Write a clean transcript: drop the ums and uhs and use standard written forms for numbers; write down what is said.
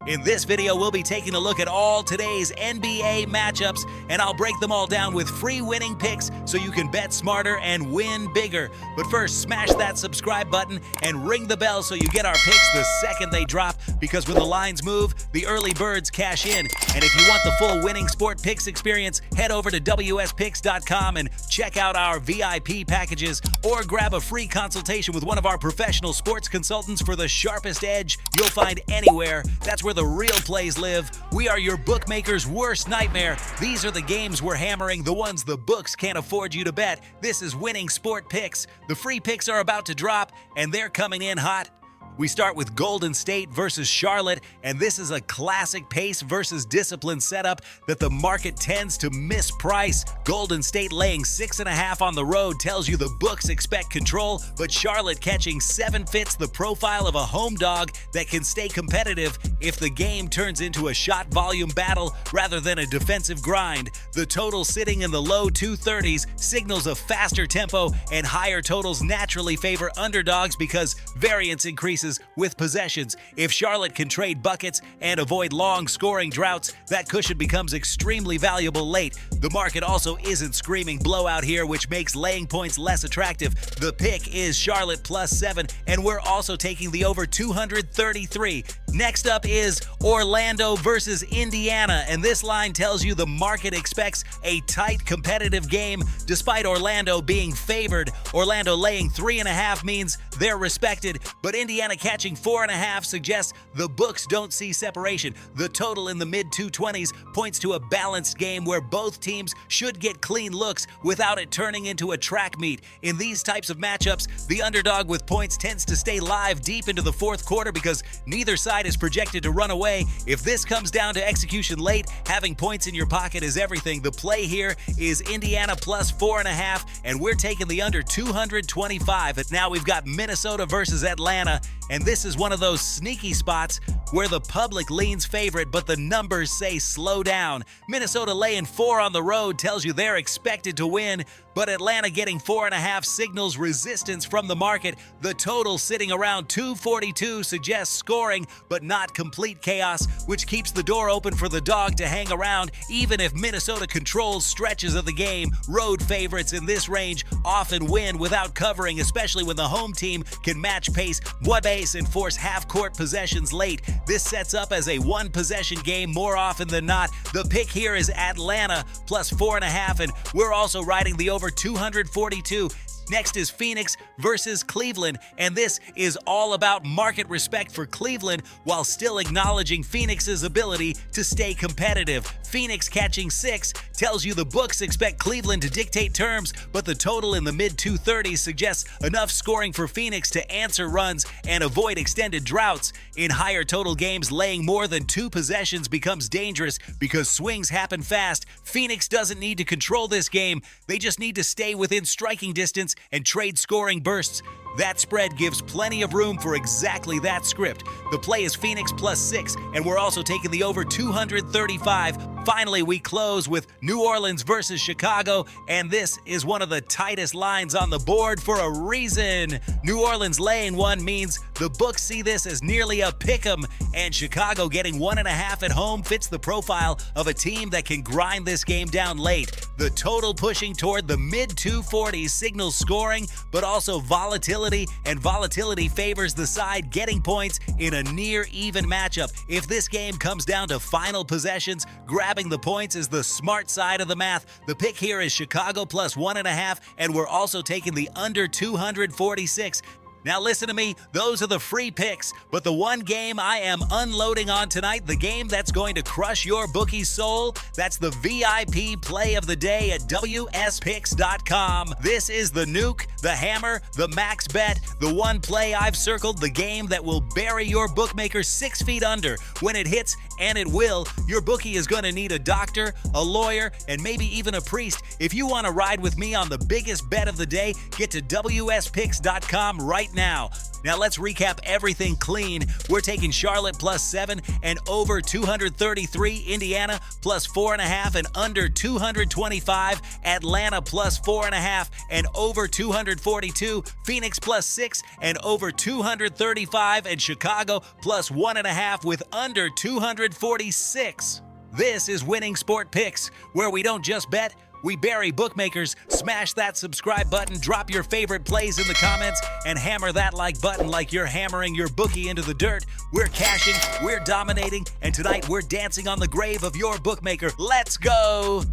In this video, we'll be taking a look at all today's NBA matchups, and I'll break them all down with free winning picks so you can bet smarter and win bigger. But first, smash that subscribe button and ring the bell so you get our picks the second they drop, because when the lines move, the early birds cash in. And if you want the full winning sport picks experience, head over to wspicks.com and check out our VIP packages, or grab a free consultation with one of our professional sports consultants for the sharpest edge you'll find anywhere. That's where the real plays live. We are your bookmaker's worst nightmare. These are the games we're hammering, the ones the books can't afford you to bet. This is Winning Sport Picks. The free picks are about to drop, and they're coming in hot. We start with Golden State versus Charlotte, and this is a classic pace versus discipline setup that the market tends to misprice. Golden State laying 6.5 on the road tells you the books expect control, but Charlotte catching 7 fits the profile of a home dog that can stay competitive if the game turns into a shot volume battle rather than a defensive grind. The total sitting in the low 230s signals a faster tempo, and higher totals naturally favor underdogs because variance increases with possessions. If Charlotte can trade buckets and avoid long scoring droughts, that cushion becomes extremely valuable late. The market also isn't screaming blowout here, which makes laying points less attractive. The pick is Charlotte +7, and we're also taking the over 233. Next up is Orlando versus Indiana, and this line tells you the market expects a tight, competitive game despite Orlando being favored. Orlando laying 3.5 means they're respected, but Indiana catching 4.5 suggests the books don't see separation. The total in the mid-220s points to a balanced game where both teams should get clean looks without it turning into a track meet. In these types of matchups, the underdog with points tends to stay live deep into the fourth quarter because neither side is projected to run away. If this comes down to execution late, having points in your pocket is everything. The play here is Indiana +4.5, and we're taking the under 225. And now we've got Minnesota versus Atlanta, and this is one of those sneaky spots where the public leans favorite, but the numbers say slow down. Minnesota laying 4 on the road tells you they're expected to win, but Atlanta getting 4.5 signals resistance from the market. The total sitting around 242 suggests scoring, but not complete chaos, which keeps the door open for the dog to hang around even if Minnesota controls stretches of the game. Road favorites in this range often win without covering, especially when the home team can match pace, one base, and force half-court possessions late. This sets up as a one-possession game more often than not. The pick here is Atlanta +4.5, and we're also riding the over 242. Next is Phoenix versus Cleveland, and this is all about market respect for Cleveland while still acknowledging Phoenix's ability to stay competitive. Phoenix catching 6 tells you the books expect Cleveland to dictate terms, but the total in the mid-230s suggests enough scoring for Phoenix to answer runs and avoid extended droughts. In higher total games, laying more than 2 possessions becomes dangerous because swings happen fast. Phoenix doesn't need to control this game. They just need to stay within striking distance and trade scoring bursts. That spread gives plenty of room for exactly that script. The play is Phoenix +6, and we're also taking the over 235. Finally, we close with New Orleans versus Chicago, and this is one of the tightest lines on the board for a reason. New Orleans laying 1 means the books see this as nearly a pick'em, and Chicago getting 1.5 at home fits the profile of a team that can grind this game down late. The total pushing toward the mid-240s signals scoring, but also volatility, and volatility favors the side getting points in a near-even matchup. If this game comes down to final possessions, grabbing the points is the smart side of the math. The pick here is Chicago +1.5, and we're also taking the under 246. Now listen to me, those are the free picks, but the one game I am unloading on tonight, the game that's going to crush your bookie's soul, that's the VIP play of the day at wspicks.com. This is the nuke, the hammer, the max bet, the one play I've circled, the game that will bury your bookmaker 6 feet under. When it hits, and it will, your bookie is going to need a doctor, a lawyer, and maybe even a priest. If you want to ride with me on the biggest bet of the day, get to wspicks.com right now. Now let's recap everything clean. We're taking Charlotte plus 7 and over 233, Indiana plus 4.5 and under 225, Atlanta plus 4.5 and over 242, Phoenix plus 6 and over 235, and Chicago plus 1.5 with under 246. This is Winning Sport Picks, where we don't just bet, we bury bookmakers. Smash that subscribe button, drop your favorite plays in the comments, and hammer that like button like you're hammering your bookie into the dirt. We're cashing, we're dominating, and tonight we're dancing on the grave of your bookmaker. Let's go!